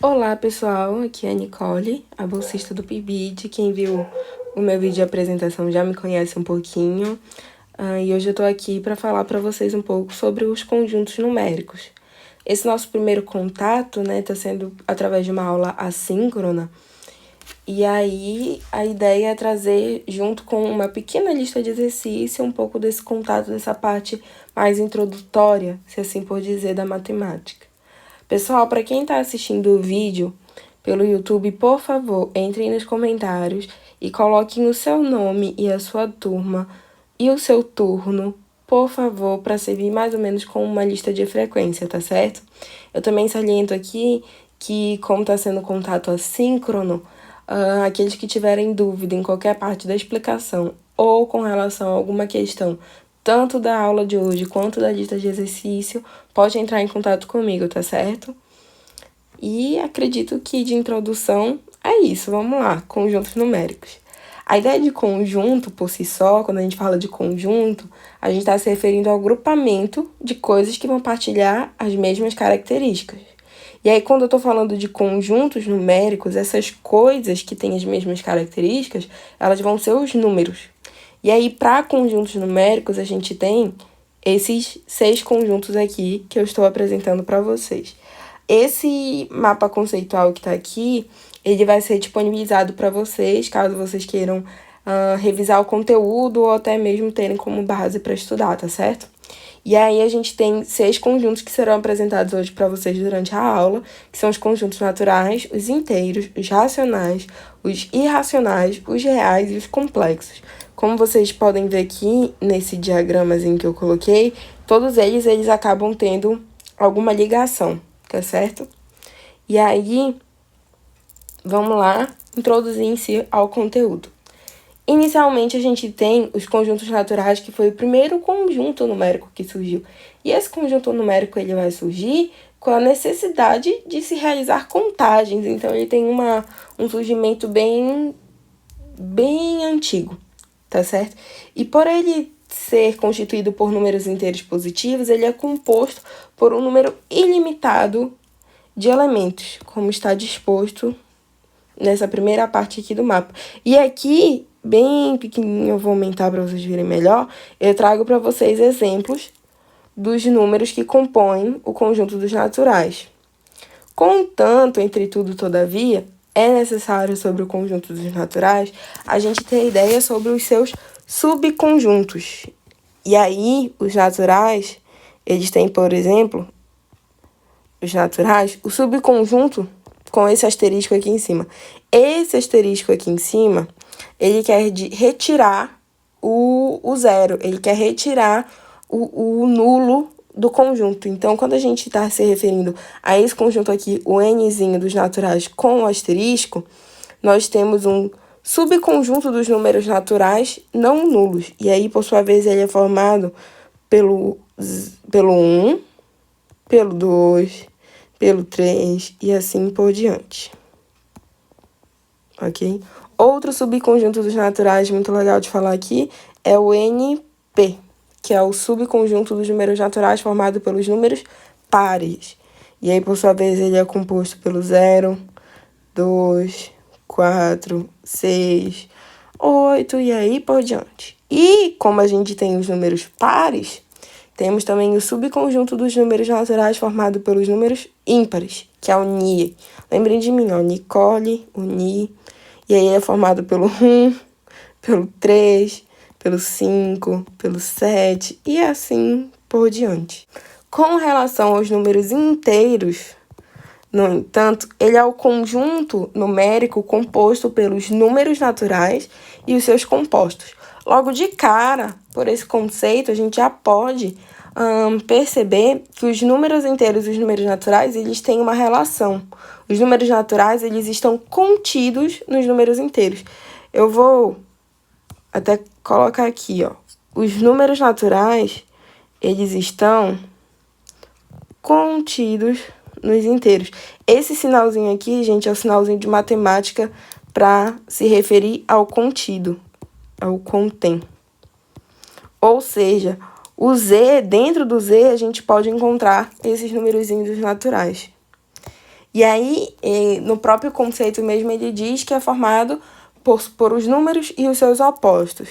Olá pessoal, aqui é a Nicole, a bolsista do PIBID. Quem viu o meu vídeo de apresentação já me conhece um pouquinho. E hoje eu tô aqui para falar para vocês um pouco sobre os conjuntos numéricos. Esse nosso primeiro contato, né, tá sendo através de uma aula assíncrona. E aí a ideia é trazer, junto com uma pequena lista de exercício, um pouco desse contato, dessa parte mais introdutória, se assim por dizer, da matemática. Pessoal, para quem está assistindo o vídeo pelo YouTube, por favor, entrem nos comentários e coloquem o seu nome e a sua turma e o seu turno, por favor, para servir mais ou menos com uma lista de frequência, tá certo? Eu também saliento aqui que, como está sendo contato assíncrono, aqueles que tiverem dúvida em qualquer parte da explicação ou com relação a alguma questão, tanto da aula de hoje quanto da lista de exercício, pode entrar em contato comigo, tá certo? E acredito que de introdução é isso, vamos lá, conjuntos numéricos. A ideia de conjunto, por si só, quando a gente fala de conjunto, a gente está se referindo ao grupamento de coisas que vão partilhar as mesmas características. E aí, quando eu estou falando de conjuntos numéricos, essas coisas que têm as mesmas características, elas vão ser os números. E aí, para conjuntos numéricos, a gente tem esses 6 conjuntos aqui que eu estou apresentando para vocês. Esse mapa conceitual que está aqui, ele vai ser disponibilizado para vocês, caso vocês queiram revisar o conteúdo ou até mesmo terem como base para estudar, tá certo? E aí a gente tem 6 conjuntos que serão apresentados hoje para vocês durante a aula, que são os conjuntos naturais, os inteiros, os racionais, os irracionais, os reais e os complexos. Como vocês podem ver aqui nesse diagramazinho que eu coloquei, todos eles acabam tendo alguma ligação, tá certo? E aí, vamos lá, introduzir em si ao conteúdo. Inicialmente, a gente tem os conjuntos naturais, que foi o primeiro conjunto numérico que surgiu. E esse conjunto numérico ele vai surgir com a necessidade de se realizar contagens. Então, ele tem um surgimento bem antigo, tá certo? E por ele ser constituído por números inteiros positivos, ele é composto por um número ilimitado de elementos, como está disposto nessa primeira parte aqui do mapa. E aqui, bem pequenininho, eu vou aumentar para vocês verem melhor, eu trago para vocês exemplos dos números que compõem o conjunto dos naturais. Contanto, entretudo, todavia, é necessário sobre o conjunto dos naturais a gente ter ideia sobre os seus subconjuntos. E aí, os naturais, eles têm, por exemplo, os naturais, o subconjunto com esse asterisco aqui em cima. Esse asterisco aqui em cima, ele quer retirar o zero, ele quer retirar o nulo do conjunto. Então, quando a gente está se referindo a esse conjunto aqui, o nzinho dos naturais com o asterisco, nós temos um subconjunto dos números naturais não nulos. E aí, por sua vez, ele é formado pelo 1, pelo 2, pelo 3 e assim por diante. Ok? Outro subconjunto dos naturais muito legal de falar aqui é o NP, que é o subconjunto dos números naturais formado pelos números pares. E aí, por sua vez, ele é composto pelo 0, 2, 4, 6, 8 e aí por diante. E como a gente tem os números pares, temos também o subconjunto dos números naturais formado pelos números ímpares, que é o NI. Lembrem de mim, ó, Nicole, o NI. E aí é formado pelo 1, pelo 3, pelo 5, pelo 7 e assim por diante. Com relação aos números inteiros, no entanto, ele é o conjunto numérico composto pelos números naturais e os seus compostos. Logo de cara, por esse conceito, a gente já pode perceber que os números inteiros e os números naturais, eles têm uma relação. Os números naturais, eles estão contidos nos números inteiros. Eu vou até colocar aqui, ó. Os números naturais, eles estão contidos nos inteiros. Esse sinalzinho aqui, gente, é o sinalzinho de matemática para se referir ao contido, ao contém. Ou seja, o Z, dentro do Z, a gente pode encontrar esses numerozinhos naturais. E aí, no próprio conceito mesmo, ele diz que é formado por os números e os seus opostos.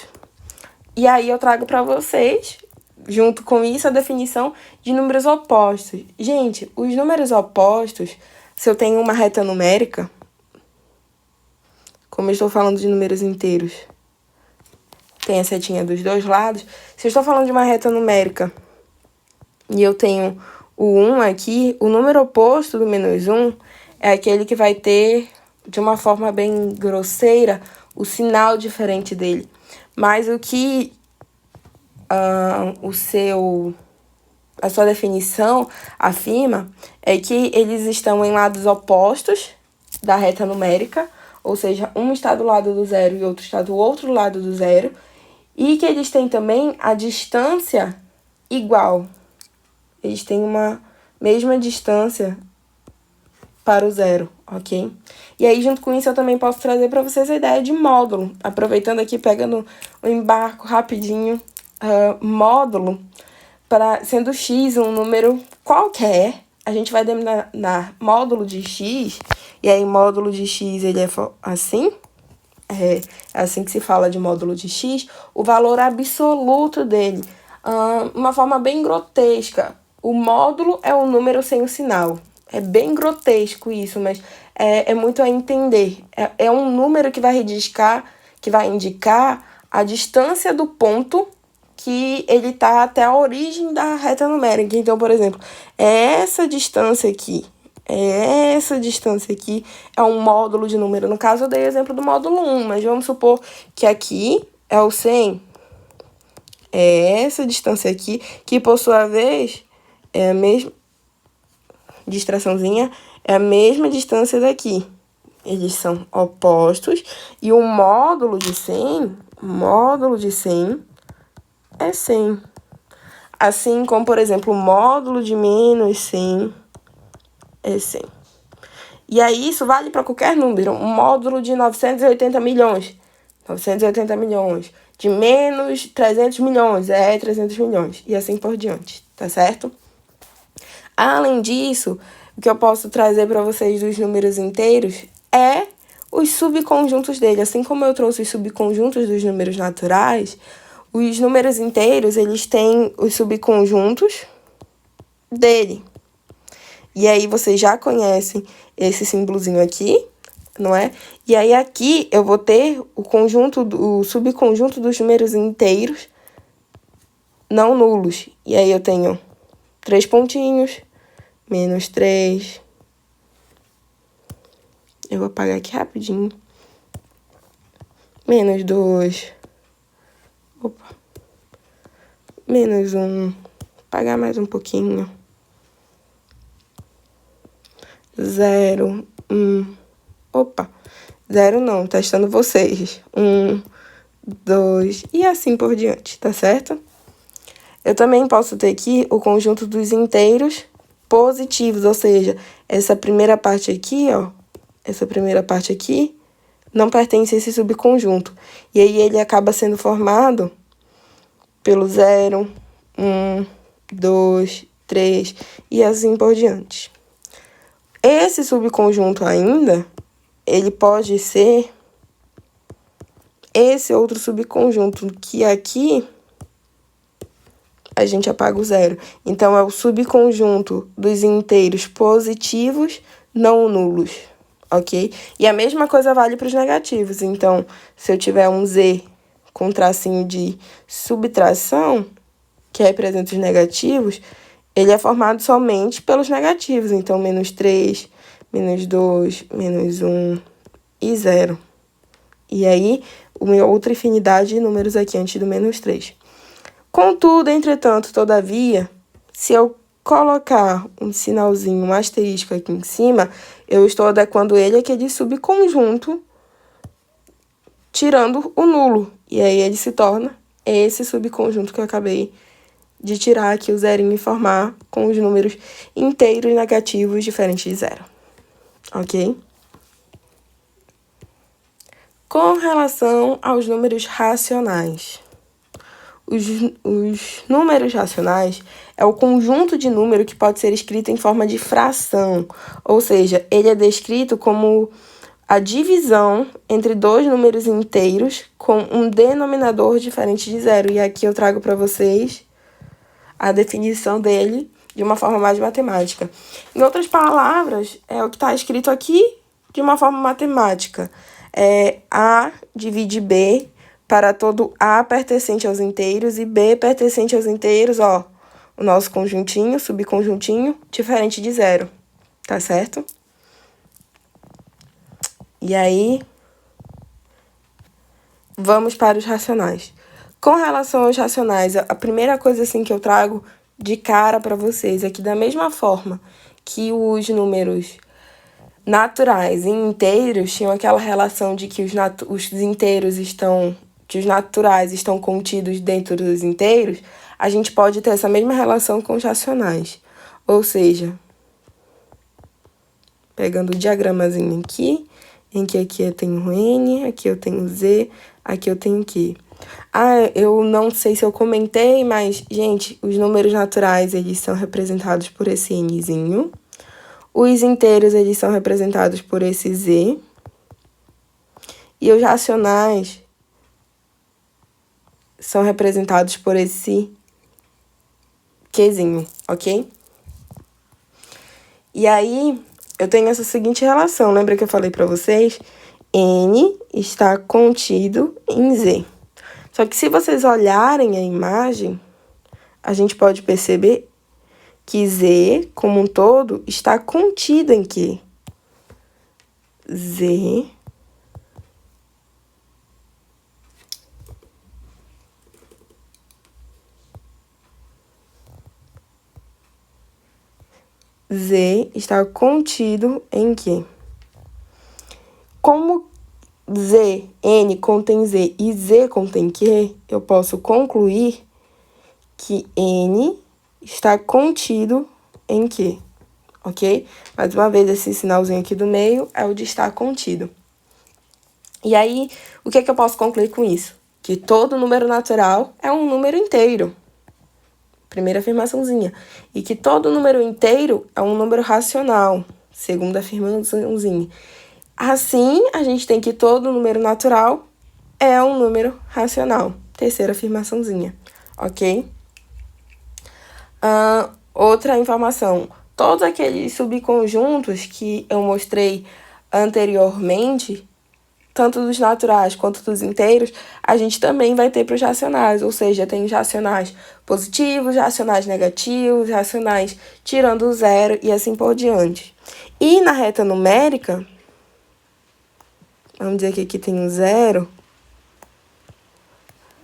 E aí eu trago para vocês, junto com isso, a definição de números opostos. Gente, os números opostos, se eu tenho uma reta numérica, como eu estou falando de números inteiros, tem a setinha dos dois lados. Se eu estou falando de uma reta numérica e eu tenho o 1 aqui, o número oposto do menos 1 é aquele que vai ter, de uma forma bem grosseira, o sinal diferente dele. Mas o que a sua definição afirma é que eles estão em lados opostos da reta numérica, ou seja, um está do lado do zero e outro está do outro lado do zero, e que eles têm também a distância igual. Eles têm uma mesma distância para o zero, ok? E aí, junto com isso, eu também posso trazer para vocês a ideia de módulo. Aproveitando aqui, pegando o embarco rapidinho, módulo, sendo x um número qualquer, a gente vai denominar módulo de x, e aí módulo de x ele é assim, é assim que se fala de módulo de x, o valor absoluto dele. Uma forma bem grotesca. O módulo é um número sem o sinal. É bem grotesco isso, mas é muito a entender. É um número que vai indicar a distância do ponto que ele está até a origem da reta numérica. Então, por exemplo, essa distância aqui é um módulo de número. No caso, eu dei o exemplo do módulo 1, mas vamos supor que aqui é o 100. É essa distância aqui, que por sua vez é a mesma distraçãozinha, é a mesma distância daqui. Eles são opostos e o módulo de 100 é 100. Assim como, por exemplo, o módulo de menos 100 é 100. E aí isso vale para qualquer número. Um módulo de 980 milhões. 980 milhões. De menos 300 milhões. 300 milhões. E assim por diante. Tá certo? Além disso, o que eu posso trazer para vocês dos números inteiros é os subconjuntos dele. Assim como eu trouxe os subconjuntos dos números naturais, os números inteiros, eles têm os subconjuntos dele. E aí vocês já conhecem esse símbolozinho aqui, não é? E aí aqui eu vou ter o subconjunto dos números inteiros não nulos. E aí eu tenho 3 pontinhos, menos 3. Eu vou apagar aqui rapidinho. Menos 2. Opa. Menos 1. Apagar mais um pouquinho. 0, 1. Opa. 0 não, testando vocês. 1, 2 e assim por diante, tá certo? Eu também posso ter aqui o conjunto dos inteiros positivos, ou seja, essa primeira parte aqui, ó, essa primeira parte aqui não pertence a esse subconjunto. E aí ele acaba sendo formado pelo 0, 1, 2, 3 e assim por diante. Esse subconjunto ainda, ele pode ser esse outro subconjunto, que aqui a gente apaga o 0. Então, é o subconjunto dos inteiros positivos não nulos, ok? E a mesma coisa vale para os negativos. Então, se eu tiver um z com tracinho de subtração, que representa os negativos, ele é formado somente pelos negativos. Então, menos 3, menos 2, menos 1 e 0. E aí, uma outra infinidade de números aqui antes do menos 3. Contudo, entretanto, todavia, se eu colocar um sinalzinho, um asterisco aqui em cima, eu estou adequando ele àquele subconjunto, tirando o nulo. E aí ele se torna esse subconjunto que eu acabei de tirar aqui o zerinho e formar com os números inteiros negativos diferentes de 0. Ok? Com relação aos números racionais. Os números racionais é o conjunto de número que pode ser escrito em forma de fração, ou seja, ele é descrito como a divisão entre dois números inteiros com um denominador diferente de zero. E aqui eu trago para vocês a definição dele de uma forma mais matemática. Em outras palavras, é o que está escrito aqui de uma forma matemática. É A divide B para todo A pertencente aos inteiros e B pertencente aos inteiros, ó, o nosso conjuntinho, subconjuntinho, diferente de zero, tá certo? E aí, vamos para os racionais. Com relação aos racionais, a primeira coisa assim que eu trago de cara para vocês é que da mesma forma que os números naturais e inteiros tinham aquela relação de que os inteiros estão, que os naturais estão contidos dentro dos inteiros, a gente pode ter essa mesma relação com os racionais. Ou seja, pegando o diagramazinho aqui, em que aqui eu tenho N, aqui eu tenho Z, aqui eu tenho Q. Ah, eu não sei se eu comentei, mas, gente, os números naturais, eles são representados por esse Nzinho. Os inteiros, eles são representados por esse Z. E os racionais são representados por esse Qzinho, ok? E aí, eu tenho essa seguinte relação. Lembra que eu falei para vocês? N está contido em Z. Só que se vocês olharem a imagem, a gente pode perceber que Z, como um todo, está contido em Q. Z está contido em Q. Como Z, N contém Z e Z contém Q, eu posso concluir que N está contido em Q, ok? Mais uma vez, esse sinalzinho aqui do meio é o de estar contido. E aí, o que é que eu posso concluir com isso? Que todo número natural é um número inteiro. Primeira afirmaçãozinha. E que todo número inteiro é um número racional. Segunda afirmaçãozinha. Assim, a gente tem que todo número natural é um número racional. Terceira afirmaçãozinha, ok? Outra informação. Todos aqueles subconjuntos que eu mostrei anteriormente, tanto dos naturais quanto dos inteiros, a gente também vai ter para os racionais. Ou seja, tem os racionais positivos, racionais negativos, racionais tirando o zero e assim por diante. E na reta numérica, vamos dizer que aqui tem um zero.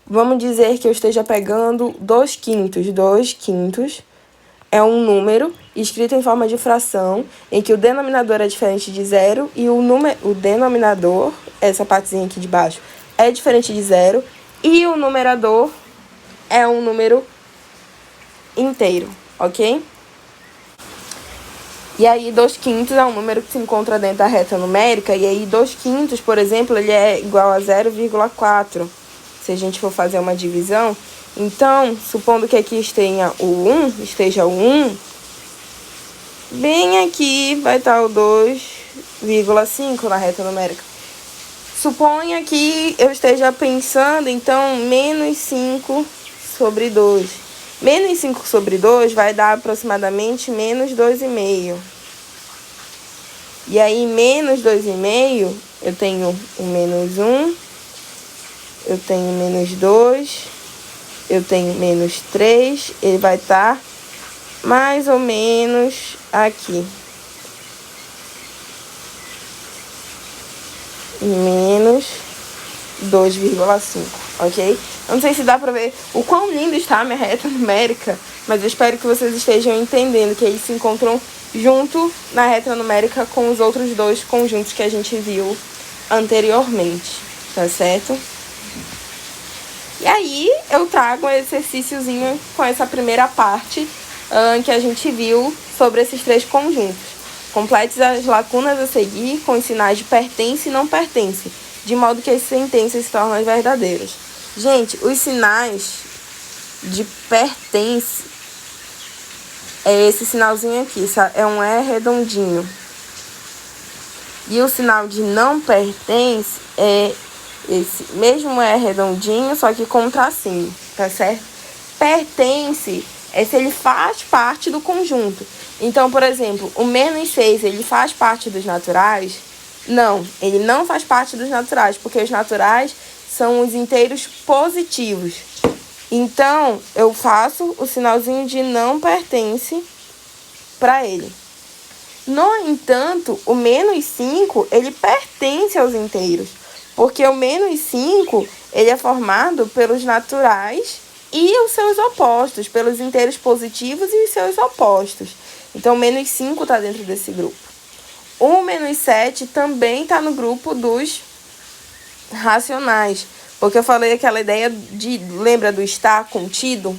Vamos dizer que eu esteja pegando 2/5. 2/5 é um número escrito em forma de fração, em que o denominador é diferente de zero e o denominador, essa partezinha aqui de baixo, é diferente de zero e o numerador é um número inteiro, ok? E aí, 2/5 é um número que se encontra dentro da reta numérica, e aí 2/5, por exemplo, ele é igual a 0,4, se a gente for fazer uma divisão. Então, supondo que aqui esteja o 1, bem aqui vai estar o 2,5 na reta numérica. Suponha que eu esteja pensando, então, menos 5 sobre 2. Menos 5 sobre 2 vai dar aproximadamente menos 2,5. E aí, menos 2,5, eu tenho o menos 1, eu tenho menos 2, eu tenho menos 3, ele vai estar mais ou menos aqui. Menos 2,5, ok? Eu não sei se dá pra ver o quão lindo está a minha reta numérica, mas eu espero que vocês estejam entendendo que eles se encontram junto na reta numérica com os outros dois conjuntos que a gente viu anteriormente, tá certo? E aí eu trago um exercíciozinho com essa primeira parte que a gente viu sobre esses três conjuntos. Complete as lacunas a seguir com os sinais de pertence e não pertence, de modo que as sentenças se tornem verdadeiras. Gente, os sinais de pertence é esse sinalzinho aqui, é um E redondinho. E o sinal de não pertence é esse mesmo E redondinho, só que com tracinho, tá certo? Pertence é se ele faz parte do conjunto. Então, por exemplo, o -6, ele faz parte dos naturais? Não, ele não faz parte dos naturais, porque os naturais são os inteiros positivos. Então, eu faço o sinalzinho de não pertence para ele. No entanto, o -5, ele pertence aos inteiros, porque o -5, ele é formado pelos naturais e os seus opostos, pelos inteiros positivos e os seus opostos. Então, o -5 está dentro desse grupo. O -7 também está no grupo dos racionais, porque eu falei aquela ideia de, lembra do estar contido?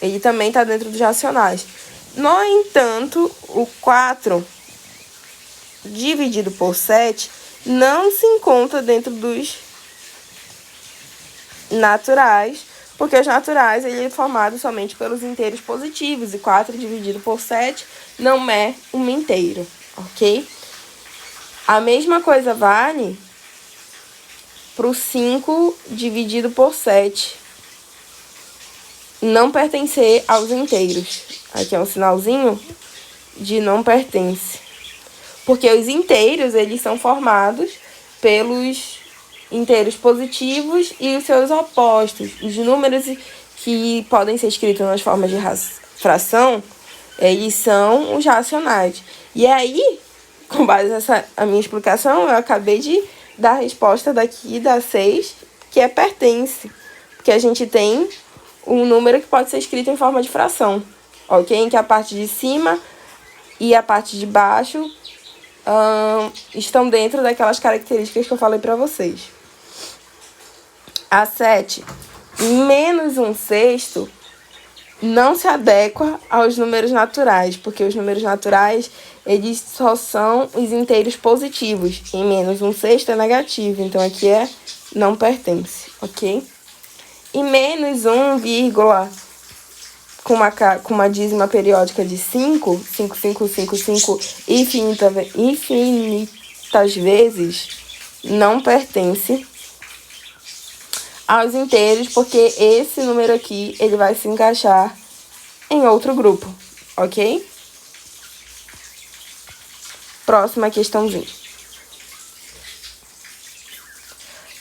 Ele também está dentro dos racionais. No entanto, o 4 dividido por 7 não se encontra dentro dos naturais, porque os naturais ele é formado somente pelos inteiros positivos, e 4 dividido por 7 não é um inteiro, ok? A mesma coisa vale para o 5 dividido por 7 não pertencer aos inteiros. Aqui é um sinalzinho de não pertence. Porque os inteiros, eles são formados pelos inteiros positivos e os seus opostos. Os números que podem ser escritos nas formas de fração, eles são os racionais. E aí, com base nessa a minha explicação, eu acabei de dar a resposta daqui da 6, que é pertence. Porque a gente tem um número que pode ser escrito em forma de fração, ok? Em que a parte de cima e a parte de baixo estão dentro daquelas características que eu falei para vocês. A 7, -1/6 não se adequa aos números naturais, porque os números naturais, eles só são os inteiros positivos, e -1/6 é negativo, então aqui não pertence, ok? E -1, com uma dízima periódica de 5, 5, 5, 5, 5, infinitas vezes, não pertence aos inteiros, porque esse número aqui, ele vai se encaixar em outro grupo, ok? Próxima questãozinha.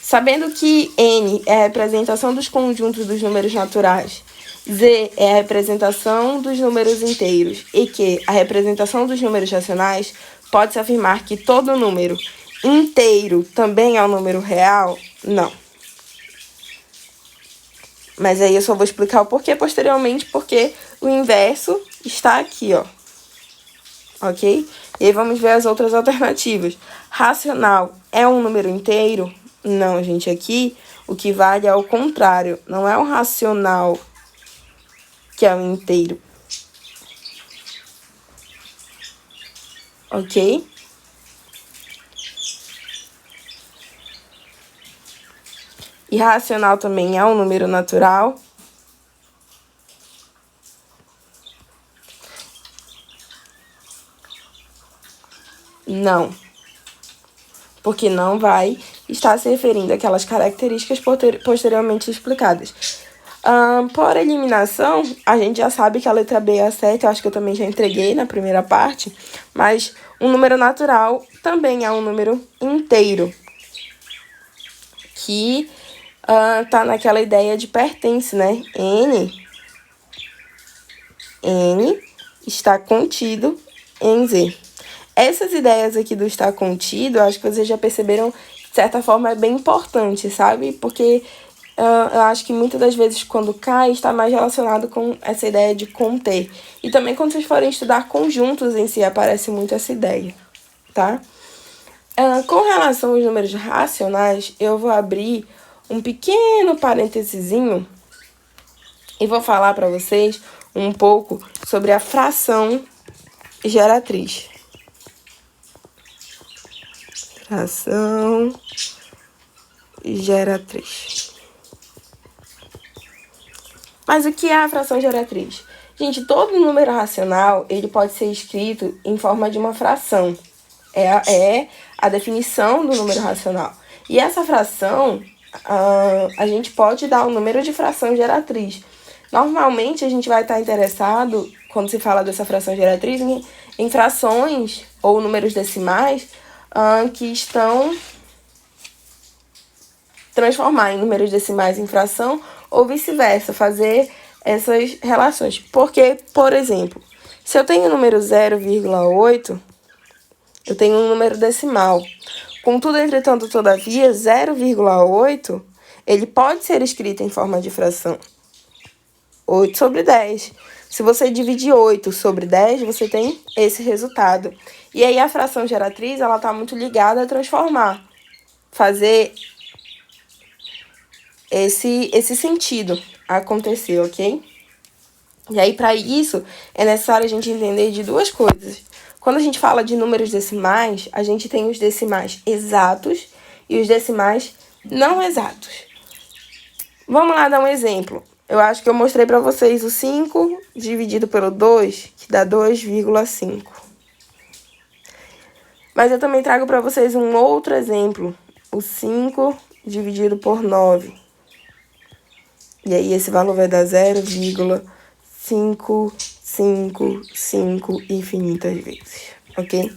Sabendo que N é a representação dos conjuntos dos números naturais, Z é a representação dos números inteiros e que a representação dos números racionais, pode-se afirmar que todo número inteiro também é um número real? Não. Mas aí eu só vou explicar o porquê posteriormente, porque o inverso está aqui, ó. Ok? E aí vamos ver as outras alternativas. Racional é um número inteiro? Não, gente. Aqui o que vale é o contrário. Não é o racional que é o inteiro. Ok? Irracional também é um número natural? Não. Porque não vai estar se referindo àquelas características posteriormente explicadas. Por eliminação, a gente já sabe que a letra B é a 7, eu acho que eu também já entreguei na primeira parte, mas um número natural também é um número inteiro, que tá naquela ideia de pertence, né? N está contido em Z. Essas ideias aqui do estar contido, eu acho que vocês já perceberam, de certa forma, é bem importante, sabe? Porque eu acho que muitas das vezes quando cai, está mais relacionado com essa ideia de conter. E também quando vocês forem estudar conjuntos em si, aparece muito essa ideia, tá? Com relação aos números racionais, eu vou abrir um pequeno parêntesezinho e vou falar para vocês um pouco sobre a fração geratriz. Fração geratriz. Mas o que é a fração geratriz? Gente, todo número racional, ele pode ser escrito em forma de uma fração. É a definição do número racional. E essa fração, a gente pode dar o número de fração geratriz. Normalmente, a gente vai estar interessado, quando se fala dessa fração geratriz, em frações ou números decimais que estão transformar em números decimais em fração ou vice-versa, fazer essas relações. Porque, por exemplo, se eu tenho o número 0,8, eu tenho um número decimal. Contudo, entretanto, todavia, 0,8, ele pode ser escrito em forma de fração. 8 sobre 10. Se você dividir 8 sobre 10, você tem esse resultado. E aí a fração geratriz, ela está muito ligada a transformar, fazer esse sentido acontecer, ok? E aí, para isso, é necessário a gente entender de duas coisas. Quando a gente fala de números decimais, a gente tem os decimais exatos e os decimais não exatos. Vamos lá dar um exemplo. Eu acho que eu mostrei para vocês o 5 dividido pelo 2, que dá 2,5. Mas eu também trago para vocês um outro exemplo. O 5 dividido por 9. E aí esse valor vai dar 0,555 infinitas vezes, ok?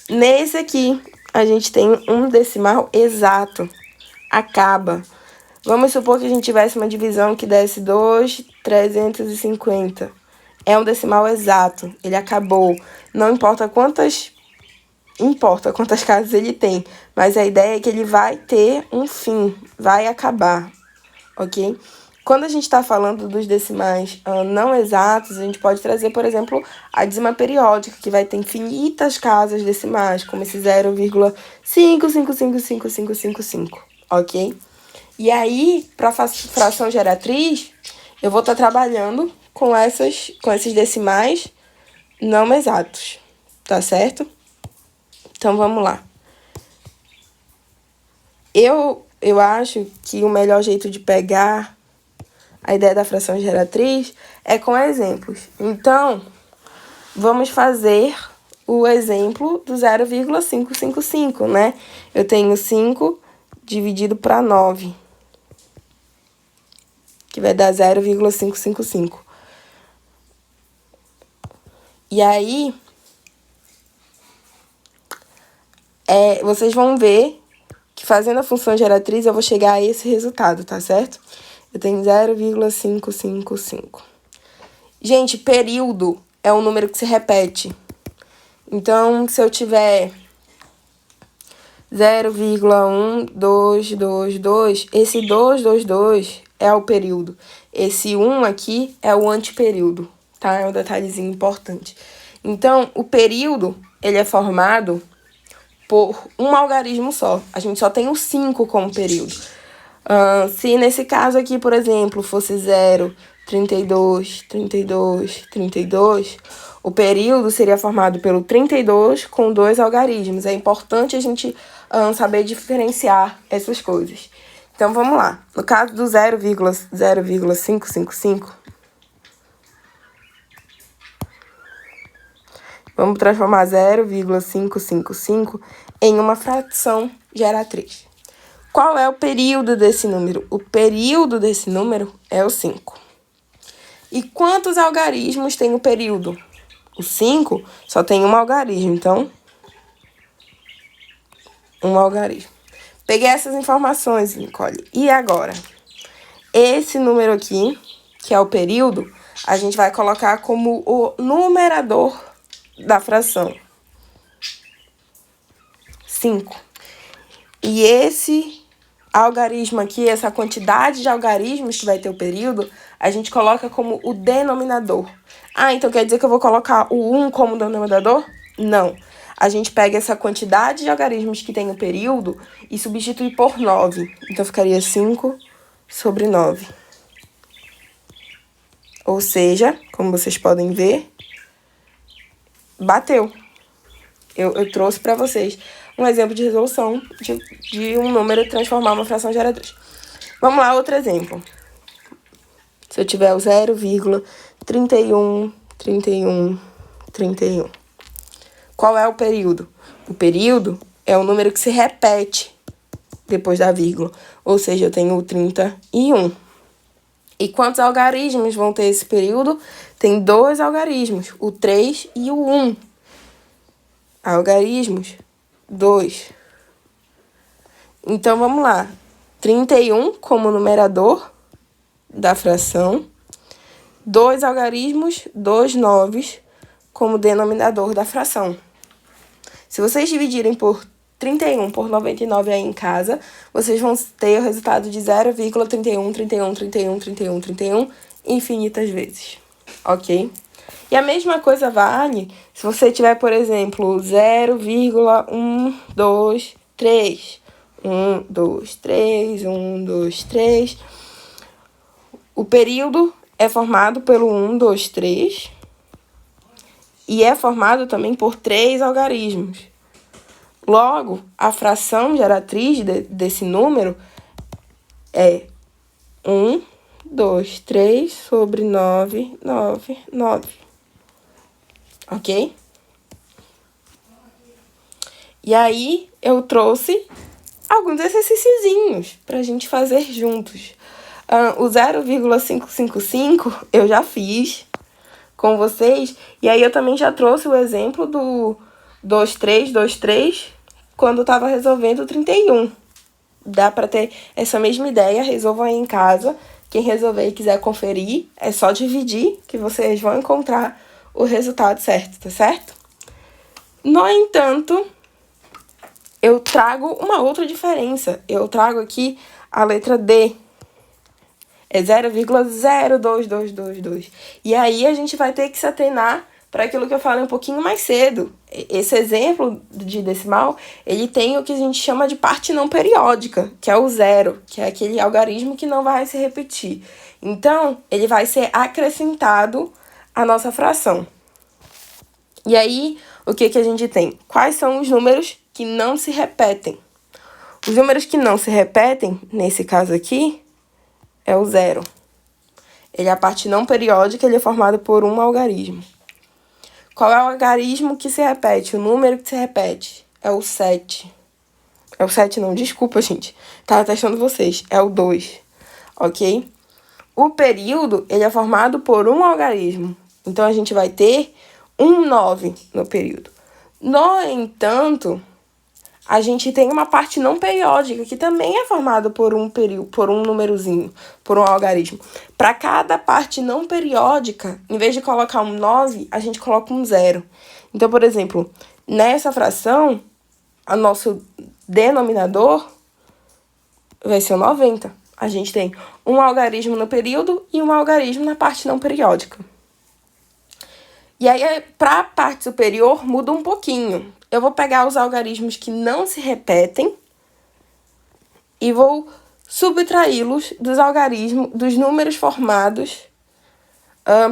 Nesse aqui, a gente tem um decimal exato. Acaba. Vamos supor que a gente tivesse uma divisão que desse 2,350. É um decimal exato. Ele acabou. Não importa quantas casas ele tem. Mas a ideia é que ele vai ter um fim. Vai acabar. Ok? Quando a gente está falando dos decimais não exatos, a gente pode trazer, por exemplo, a dízima periódica, que vai ter infinitas casas decimais, como esse 0,5555555, ok? E aí, para fração geratriz, eu vou estar trabalhando com esses decimais não exatos, tá certo? Então, vamos lá. Eu acho que o melhor jeito de pegar a ideia da fração geratriz é com exemplos. Então, vamos fazer o exemplo do 0,555, né? Eu tenho 5 dividido para 9, que vai dar 0,555. E aí, vocês vão ver que fazendo a função geratriz eu vou chegar a esse resultado, tá certo? Eu tenho 0,555. Gente, período é um número que se repete. Então, se eu tiver 0,1222, esse 222 é o período. Esse 1 aqui é o antiperíodo, tá? É um detalhezinho importante. Então, o período, ele é formado por um algarismo só. A gente só tem o 5 como período. Se nesse caso aqui, por exemplo, fosse 0, 32, 32, 32, o período seria formado pelo 32 com 2 algarismos. É importante a gente saber diferenciar essas coisas. Então, vamos lá. No caso do 0,555, vamos transformar 0,555 em uma fração geratriz. Qual é o período desse número? O período desse número é o 5. E quantos algarismos tem o período? O 5 só tem um algarismo, então, um algarismo. Peguei essas informações, Nicole. E agora? Esse número aqui, que é o período, a gente vai colocar como o numerador da fração. 5. E esse algarismo aqui, essa quantidade de algarismos que vai ter o período, a gente coloca como o denominador. Então quer dizer que eu vou colocar o 1 como denominador? Não. A gente pega essa quantidade de algarismos que tem o período e substitui por 9. Então ficaria 5 sobre 9. Ou seja, como vocês podem ver, bateu. Eu trouxe para vocês um exemplo de resolução de um número transformar uma fração geratriz. Vamos lá, outro exemplo. Se eu tiver o 0,31, 31, 31. Qual é o período? O período é o número que se repete depois da vírgula. Ou seja, eu tenho o 31. E quantos algarismos vão ter esse período? Tem 2 algarismos, o 3 e o 1. Algarismos, 2. Então, vamos lá. 31 como numerador da fração. 2 algarismos, 2 noves como denominador da fração. Se vocês dividirem por 31 por 99 aí em casa, vocês vão ter o resultado de 0,31, 31, 31, 31, 31 infinitas vezes, ok? E a mesma coisa vale se você tiver, por exemplo, 0,123. 1, 2, 3, 1, 2, 3. O período é formado pelo 1, 2, 3 e é formado também por 3 algarismos. Logo, a fração geratriz desse número é 1, 2, 3 sobre 9, 9, 9. Ok? E aí, eu trouxe alguns exercíciozinhos pra gente fazer juntos. O 0,555 eu já fiz com vocês. E aí, eu também já trouxe o exemplo do 2323 quando eu estava resolvendo o 31. Dá para ter essa mesma ideia, resolvam aí em casa. Quem resolver e quiser conferir, é só dividir que vocês vão encontrar o resultado certo, tá certo? No entanto, eu trago uma outra diferença. Eu trago aqui a letra D. É 0,02222. E aí a gente vai ter que se atenar para aquilo que eu falei um pouquinho mais cedo. Esse exemplo de decimal, ele tem o que a gente chama de parte não periódica, que é o zero, que é aquele algarismo que não vai se repetir. Então, ele vai ser acrescentado à nossa fração. E aí, o que a gente tem? Quais são os números que não se repetem? Os números que não se repetem, nesse caso aqui, é o zero. Ele é a parte não periódica, ele é formado por um algarismo. Qual é o algarismo que se repete? O número que se repete é o 7. É o 7 não, desculpa, gente. Tava testando vocês. É o 2, ok? O período, ele é formado por um algarismo. Então, a gente vai ter um 9 no período. No entanto, a gente tem uma parte não periódica, que também é formada por um período, por um númerozinho, por um algarismo. Para cada parte não periódica, em vez de colocar um 9, a gente coloca um 0. Então, por exemplo, nessa fração, o nosso denominador vai ser o 90. A gente tem um algarismo no período e um algarismo na parte não periódica. E aí, para a parte superior, muda um pouquinho. Eu vou pegar os algarismos que não se repetem e vou subtraí-los dos algarismos, dos números formados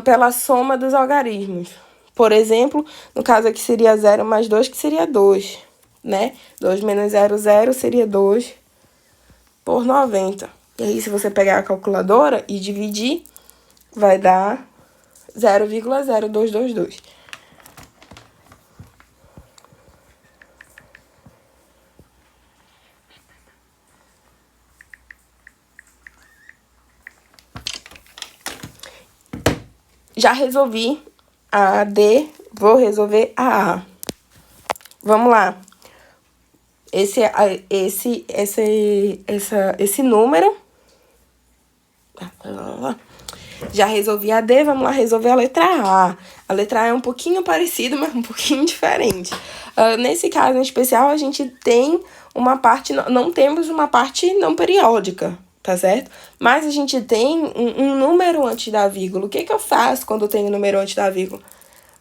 pela soma dos algarismos. Por exemplo, no caso aqui seria 0 mais 2, que seria 2, né? 2 menos 0, 0 seria 2 por 90. E aí, se você pegar a calculadora e dividir, vai dar 0,0222. Já resolvi a D, vou resolver a A. Vamos lá. Esse número. Já resolvi a D, vamos lá resolver a letra A. A letra A é um pouquinho parecida, mas um pouquinho diferente. Nesse caso em especial, a gente tem uma parte, não temos uma parte não periódica, tá certo? Mas a gente tem um número antes da vírgula. O que eu faço quando eu tenho um número antes da vírgula?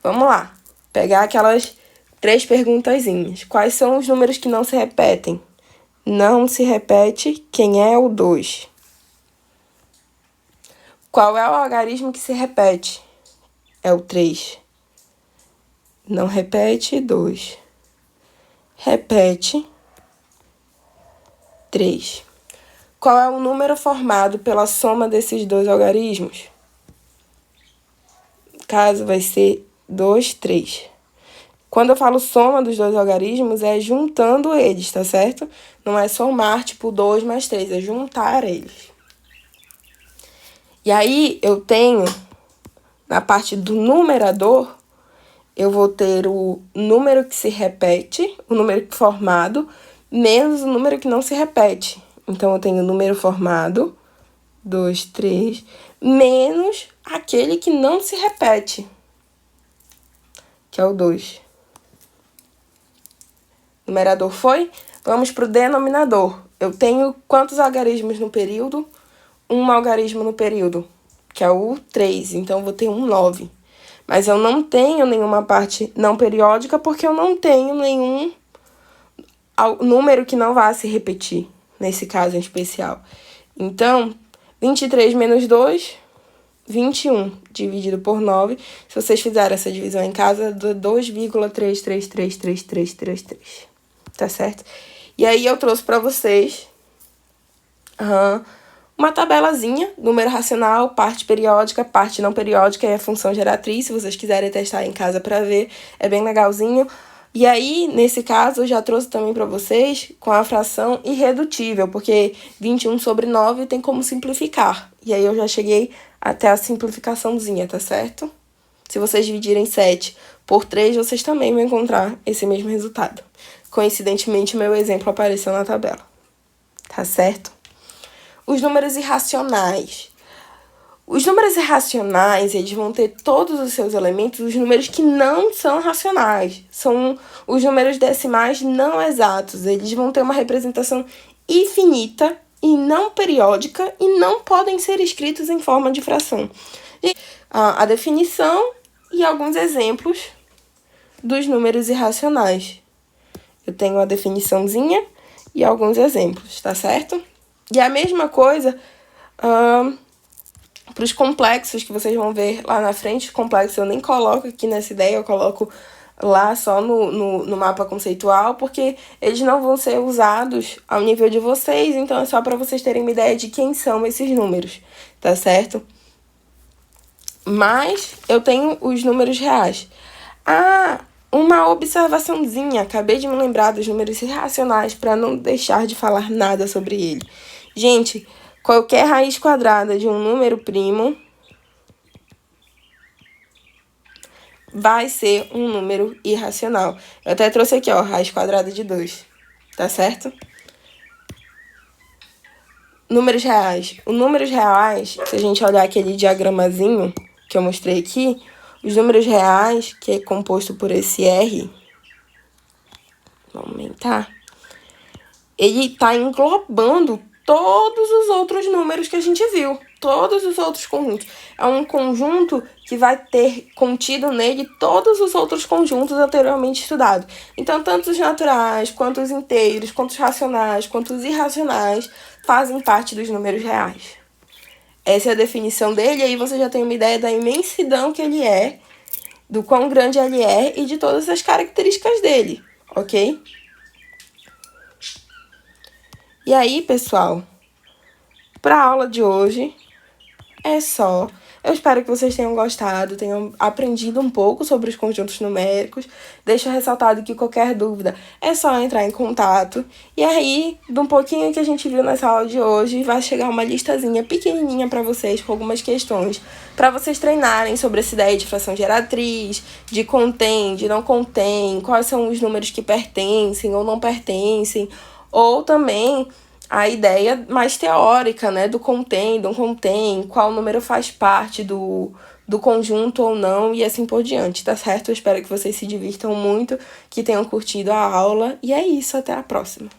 Vamos lá, pegar aquelas 3 perguntazinhas. Quais são os números que não se repetem? Não se repete quem é o 2. Qual é o algarismo que se repete? É o 3. Não repete 2. Repete 3. Qual é o número formado pela soma desses 2 algarismos? caso, vai ser 2, 3. Quando eu falo soma dos dois algarismos, é juntando eles, tá certo? Não é somar, tipo, 2 mais 3, é juntar eles. E aí, eu tenho, na parte do numerador, eu vou ter o número que se repete, o número formado, menos o número que não se repete. Então, eu tenho o número formado, 2, 3, menos aquele que não se repete, que é o 2. Numerador foi? Vamos para o denominador. Eu tenho quantos algarismos no período? Um algarismo no período, que é o 3. Então, eu vou ter um 9. Mas eu não tenho nenhuma parte não periódica porque eu não tenho nenhum número que não vá se repetir, nesse caso em especial. Então, 23 menos 2, 21 dividido por 9. Se vocês fizerem essa divisão em casa, dá 2,333333. Tá certo? E aí eu trouxe para vocês uma tabelazinha, número racional, parte periódica, parte não periódica e a função geratriz, se vocês quiserem testar em casa para ver, é bem legalzinho. E aí, nesse caso, eu já trouxe também para vocês com a fração irredutível, porque 21 sobre 9 tem como simplificar. E aí eu já cheguei até a simplificaçãozinha, tá certo? Se vocês dividirem 7 por 3, vocês também vão encontrar esse mesmo resultado. Coincidentemente, meu exemplo apareceu na tabela. Tá certo? Os números irracionais. Os números irracionais, eles vão ter todos os seus elementos, os números que não são racionais. São os números decimais não exatos. Eles vão ter uma representação infinita e não periódica e não podem ser escritos em forma de fração. A definição e alguns exemplos dos números irracionais. Eu tenho a definiçãozinha e alguns exemplos, tá certo? E a mesma coisa para os complexos, que vocês vão ver lá na frente. Complexo eu nem coloco aqui nessa ideia, eu coloco lá só no mapa conceitual, porque eles não vão ser usados ao nível de vocês, então é só para vocês terem uma ideia de quem são esses números, tá certo? Mas eu tenho os números reais. Uma observaçãozinha, acabei de me lembrar dos números irracionais para não deixar de falar nada sobre ele. Gente, qualquer raiz quadrada de um número primo vai ser um número irracional. Eu até trouxe aqui, ó, raiz quadrada de 2, tá certo? Números reais. Os números reais, se a gente olhar aquele diagramazinho que eu mostrei aqui, os números reais, que é composto por esse R, vamos aumentar, ele está englobando todos os outros números que a gente viu, todos os outros conjuntos. É um conjunto que vai ter contido nele todos os outros conjuntos anteriormente estudados. Então, tanto os naturais, quanto os inteiros, quanto os racionais, quanto os irracionais, fazem parte dos números reais. Essa é a definição dele, e aí você já tem uma ideia da imensidão que ele é, do quão grande ele é e de todas as características dele, ok? E aí, pessoal, para a aula de hoje é só. Eu espero que vocês tenham gostado, tenham aprendido um pouco sobre os conjuntos numéricos. Deixo ressaltado que qualquer dúvida é só entrar em contato. E aí, de um pouquinho que a gente viu nessa aula de hoje, vai chegar uma listazinha pequenininha para vocês com algumas questões, para vocês treinarem sobre essa ideia de fração geratriz, de contém, de não contém, quais são os números que pertencem ou não pertencem, ou também a ideia mais teórica, né, do contém, não contém, qual número faz parte do conjunto ou não, e assim por diante, tá certo? Eu espero que vocês se divirtam muito, que tenham curtido a aula, e é isso, até a próxima.